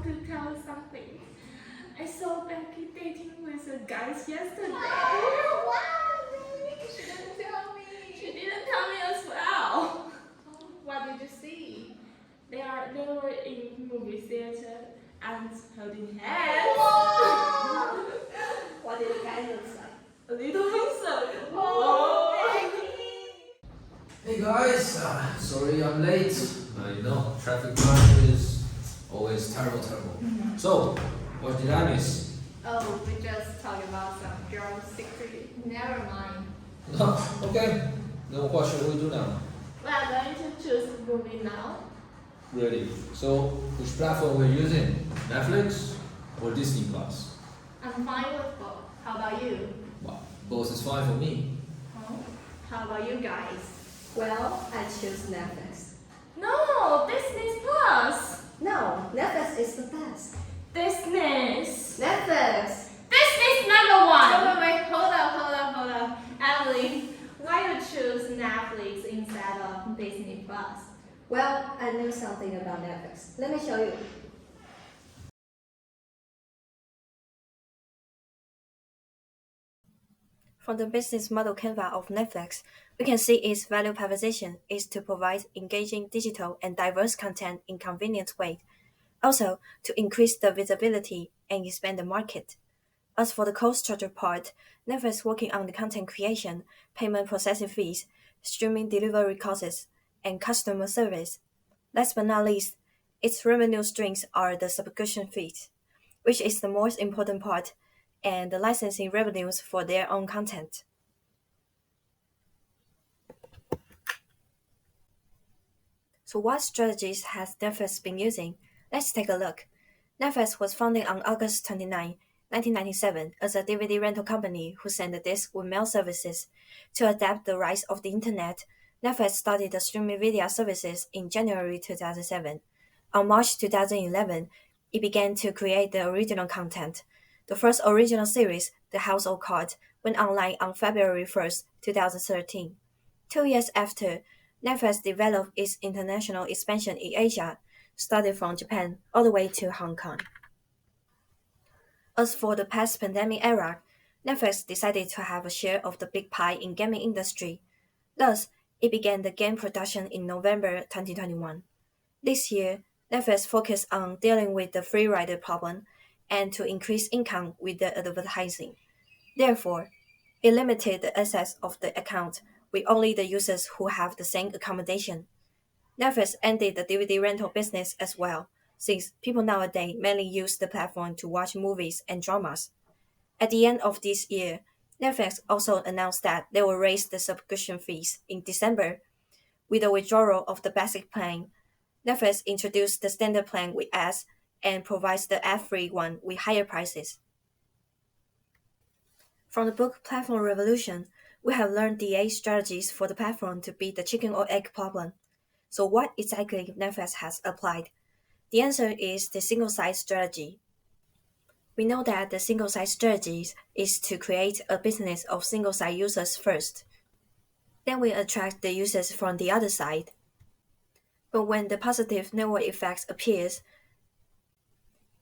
want to tell you something. I saw Becky dating with a guy yesterday. Wow, really? She didn't tell me. She didn't tell me as well. What did you see? They were in movie theater and holding hands. Wow. What did the guy look like? A little handsome. Oh, Becky. Hey guys, sorry I'm late. You know, traffic jam is always terrible. So, what did I miss? Oh, we just talked about some girl secret. Never mind. Okay, then what should we do now? We are going to choose movie now. Really? So, which platform we're using? Netflix or Disney Plus? I'm fine with both. How about you? Well, both is fine for me. Huh? How about you guys? Well, I choose Netflix. No, Disney Plus. No, Netflix is the best. Disney. Netflix! Disney's number one. Wait, hold up. Emily, why you choose Netflix instead of Disney Plus? Well, I know something about Netflix. Let me show you. From the business model canvas of Netflix, we can see its value proposition is to provide engaging digital and diverse content in convenient way, also to increase the visibility and expand the market. As for the cost structure part, Netflix working on the content creation, payment processing fees, streaming delivery costs, and customer service. Last but not least, its revenue streams are the subscription fees, which is the most important part, and the licensing revenues for their own content. So what strategies has Netflix been using? Let's take a look. Netflix was founded on August 29, 1997 as a DVD rental company who sent the disc with mail services. To adapt the rise of the internet, Netflix started the streaming video services in January 2007. On March 2011, it began to create the original content. The first original series, The House of Cards, went online on February 1, 2013. 2 years after, Netflix developed its international expansion in Asia, started from Japan all the way to Hong Kong. As for the past pandemic era, Netflix decided to have a share of the big pie in gaming industry. Thus, it began the game production in November 2021. This year, Netflix focused on dealing with the free rider problem and to increase income with the advertising. Therefore, it limited the access of the account with only the users who have the same accommodation. Netflix ended the DVD rental business as well, since people nowadays mainly use the platform to watch movies and dramas. At the end of this year, Netflix also announced that they will raise the subscription fees in December. With the withdrawal of the basic plan, Netflix introduced the standard plan with ads and provides the ad-free one with higher prices. From the book Platform Revolution, we have learned the 8 strategies for the platform to beat the chicken or egg problem. So what exactly Netflix has applied? The answer is the single-site strategy. We know that the single-site strategy is to create a business of single-site users first. Then we attract the users from the other side. But when the positive network effect appears,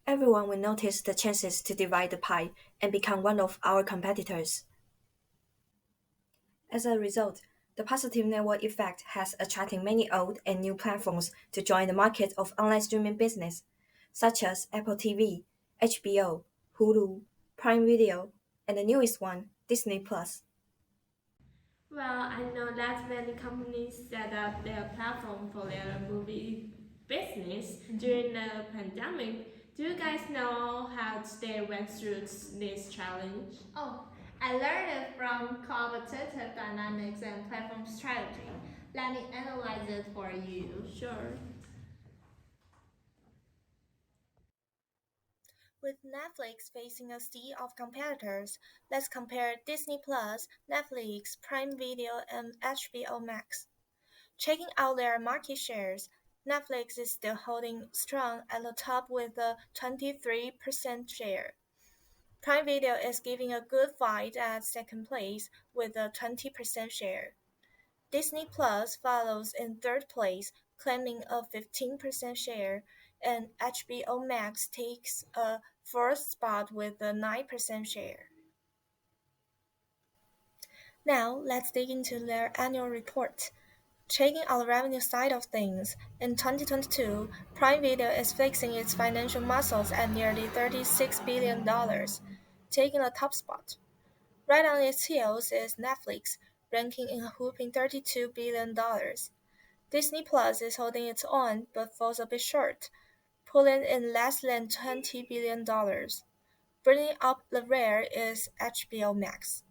everyone will notice the chances to divide the pie and become one of our competitors. As a result, the positive network effect has attracted many old and new platforms to join the market of online streaming business, such as Apple TV, HBO, Hulu, Prime Video, and the newest one, Disney Plus. Well, I know that many companies set up their platform for their movie business during the pandemic. Do you guys know how they went through this challenge? Oh, I learned it from co-opetitive dynamics and platform strategy. Let me analyze it for you. Sure. With Netflix facing a sea of competitors, let's compare Disney Plus, Netflix, Prime Video, and HBO Max. Checking out their market shares, Netflix is still holding strong at the top with a 23% share. Prime Video is giving a good fight at second place with a 20% share. Disney Plus follows in third place, claiming a 15% share, and HBO Max takes a fourth spot with a 9% share. Now, let's dig into their annual report. Checking on the revenue side of things, in 2022, Prime Video is flexing its financial muscles at nearly $36 billion, taking the top spot. Right on its heels is Netflix, ranking in a whopping $32 billion. Disney Plus is holding its own but falls a bit short, pulling in less than $20 billion. Bringing up the rear is HBO Max.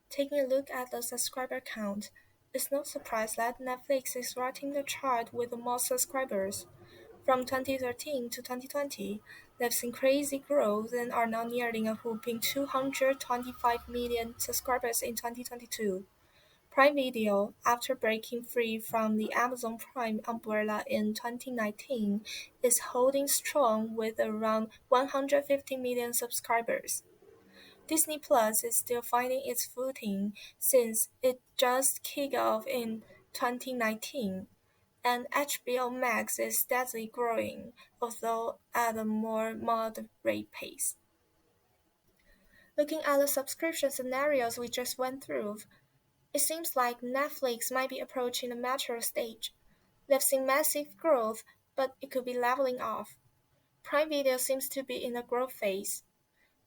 Taking a look at the subscriber count, it's no surprise that Netflix is riding the chart with the most subscribers. From 2013 to 2020, they've seen crazy growth and are now nearing a whopping 225 million subscribers in 2022. Prime Video, after breaking free from the Amazon Prime umbrella in 2019, is holding strong with around 150 million subscribers. Disney Plus is still finding its footing since it just kicked off in 2019, and HBO Max is steadily growing, although at a more moderate pace. Looking at the subscription scenarios we just went through, it seems like Netflix might be approaching a mature stage. They've seen massive growth, but it could be leveling off. Prime Video seems to be in a growth phase.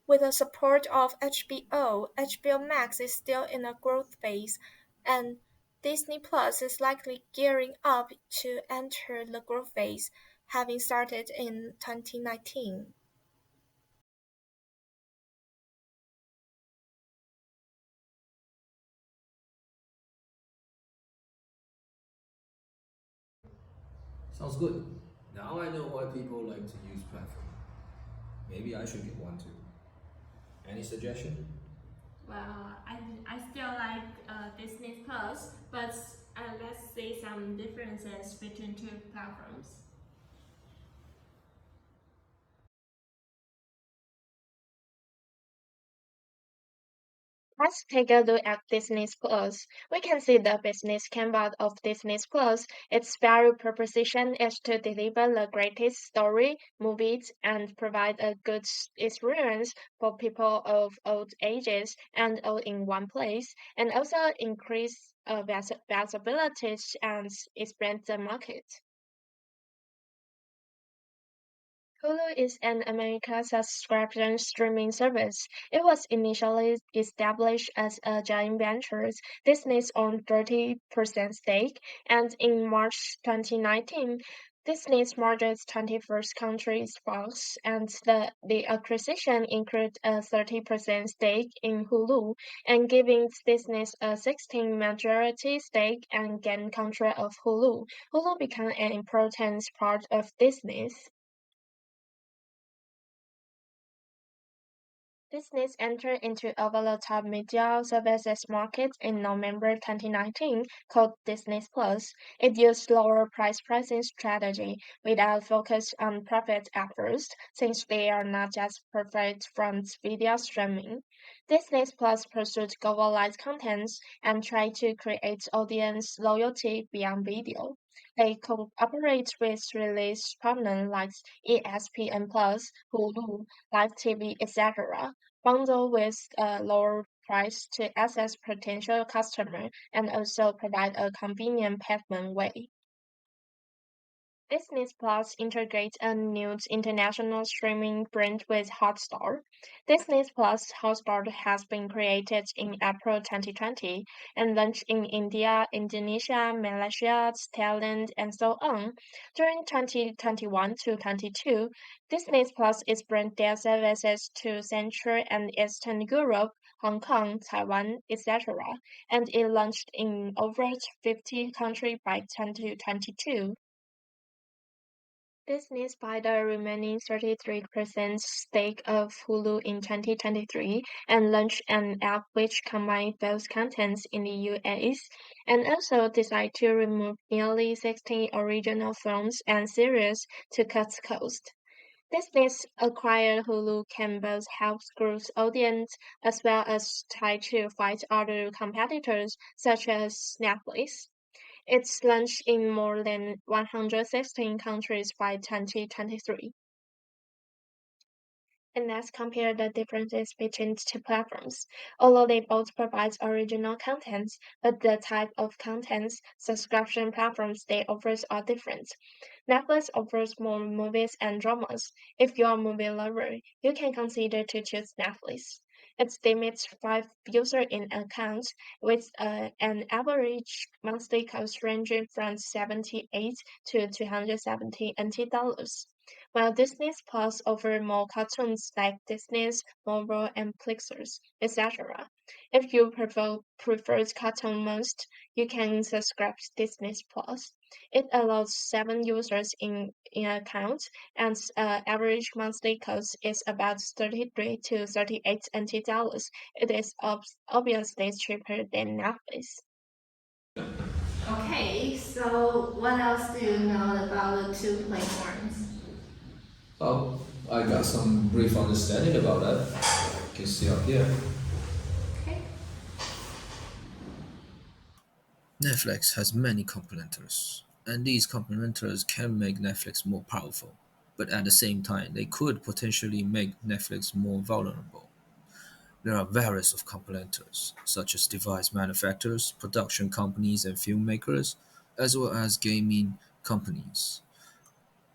With the support of HBO Max is still in a growth phase, and Disney Plus is likely gearing up to enter the growth phase, having started in 2019. Sounds good. Now I know why people like to use platform. Maybe I should get one too. Any suggestion? Well, I still like Disney Plus, but let's see some differences between two platforms. Let's take a look at Disney Plus. We can see the business canvas of Disney Plus. Its value proposition is to deliver the greatest story, movies, and provide a good experience for people of all ages and all in one place, and also increase visibility and expand the market. Hulu is an American subscription streaming service. It was initially established as a joint venture. Disney's owned 30% stake, and in March 2019, Disney's merged 21st Century Fox, and the acquisition included a 30% stake in Hulu, and giving Disney a 16 majority stake and gain control of Hulu. Hulu became an important part of Disney's. Disney entered into over-the-top media services market in November 2019 called Disney Plus. It used lower price pricing strategy without focus on profit at first, since they are not just perfect from video streaming. Disney Plus pursued globalized contents and tried to create audience loyalty beyond video. They cooperate with release partners like ESPN Plus, Hulu, Live TV, etc. Bundle with a lower price to access potential customers and also provide a convenient payment way. Disney Plus integrates a new international streaming brand with Hotstar. Disney Plus Hotstar has been created in April 2020 and launched in India, Indonesia, Malaysia, Thailand, and so on. During 2021 to 22, Disney Plus is brought their services to Central and Eastern Europe, Hong Kong, Taiwan, etc., and it launched in over 50 countries by 2022. Disney bought the remaining 33% stake of Hulu in 2023 and launched an app which combines both contents in the US, and also decided to remove nearly 60 original films and series to cut costs. Disney's acquired Hulu can both help grow audience as well as try to fight other competitors such as Netflix. It's launched in more than 116 countries by 2023. And let's compare the differences between two platforms. Although they both provide original content, but the type of contents subscription platforms they offer are different. Netflix offers more movies and dramas. If you're a movie lover, you can consider to choose Netflix. It limits 5 users in account with an average monthly cost ranging from 78 to 270 NT dollars. While Disney Plus offers more cartoons like Disney's, Marvel, and Pixar's, etc. If you prefer cartoon most, you can subscribe to Disney Plus. It allows 7 users in account, and average monthly cost is about 33 to 38 NT dollars. It is obviously cheaper than Netflix. Okay, so what else do you know about the two platforms? Oh, I got some brief understanding about that. You can see up here. Okay. Netflix has many complementars, and these complementars can make Netflix more powerful, but at the same time, they could potentially make Netflix more vulnerable. There are various of complementars, such as device manufacturers, production companies, and filmmakers, as well as gaming companies.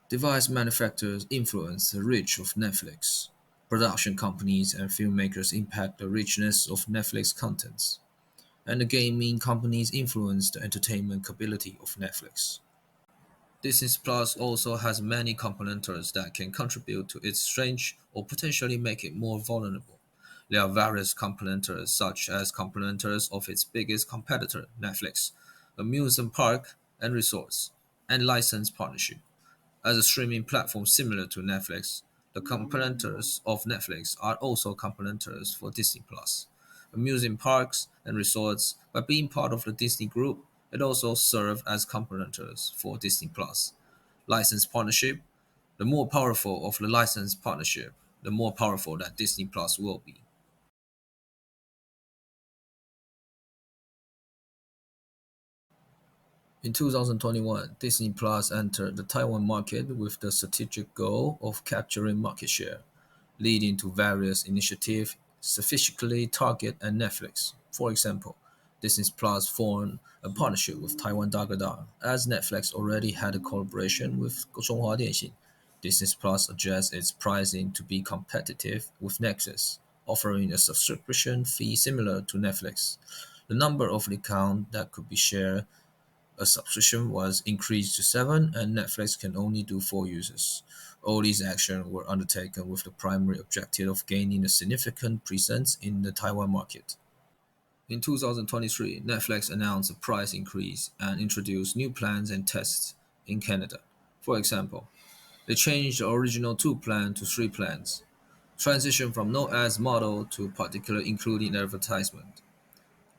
Device manufacturers influence the reach of Netflix. Production companies and filmmakers impact the richness of Netflix contents. And the gaming companies influence the entertainment capability of Netflix. Disney Plus also has many complementars that can contribute to its strength or potentially make it more vulnerable. There are various complementars, such as complementars of its biggest competitor, Netflix, amusement park and resorts, and license partnership. As a streaming platform similar to Netflix, the complementars of Netflix are also complementars for Disney Plus. Amusement parks and resorts, by being part of the Disney Group, it also serve as complementars for Disney Plus. License partnership, the more powerful of the license partnership, the more powerful that Disney Plus will be. In 2021, Disney Plus entered the Taiwan market with the strategic goal of capturing market share, leading to various initiatives specifically targeted at Netflix. For example, Disney Plus formed a partnership with Taiwan Dagada, as Netflix already had a collaboration with Zhonghua Dianxin. Disney Plus adjusts its pricing to be competitive with Netflix, offering a subscription fee similar to Netflix. The number of accounts that could be shared a subscription was increased to 7, and Netflix can only do 4 users. All these actions were undertaken with the primary objective of gaining a significant presence in the Taiwan market. In 2023, Netflix announced a price increase and introduced new plans and tests in Canada. For example, they changed the original 2 plan to 3 plans, transition from no ads model to particular including advertisement.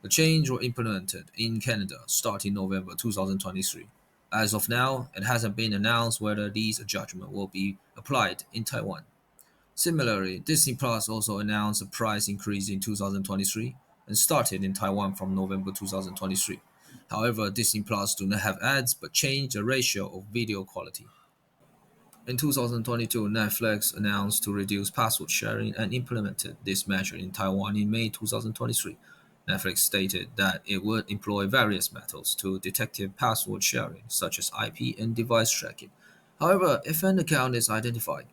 The change were implemented in Canada starting November 2023. As of now, it hasn't been announced whether these adjustments will be applied in Taiwan. Similarly, Disney Plus also announced a price increase in 2023 and started in Taiwan from November 2023. However, Disney Plus do not have ads but changed the ratio of video quality. In 2022, Netflix announced to reduce password sharing and implemented this measure in Taiwan in May 2023. Netflix stated that it would employ various methods to detect password sharing, such as IP and device tracking. However, if an account is identified,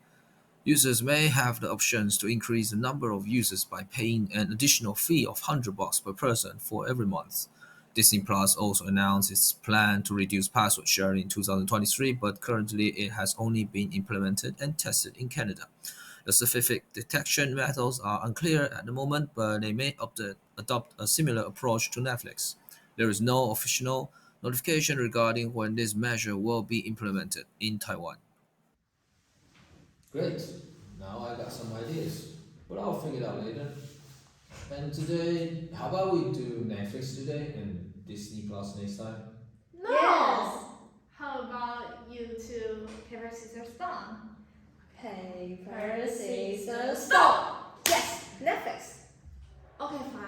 users may have the options to increase the number of users by paying an additional fee of $100 per person for every month. Disney Plus also announced its plan to reduce password sharing in 2023, but currently it has only been implemented and tested in Canada. The specific detection methods are unclear at the moment, but they may adopt a similar approach to Netflix. There is no official notification regarding when this measure will be implemented in Taiwan. Great. Now I got some ideas, but I'll figure it out later. And today, how about we do Netflix today and Disney Plus next time? No! Yes! How about you two paper, scissors, stone? Paper, scissors, stone! Yes, Netflix. Okay, fine.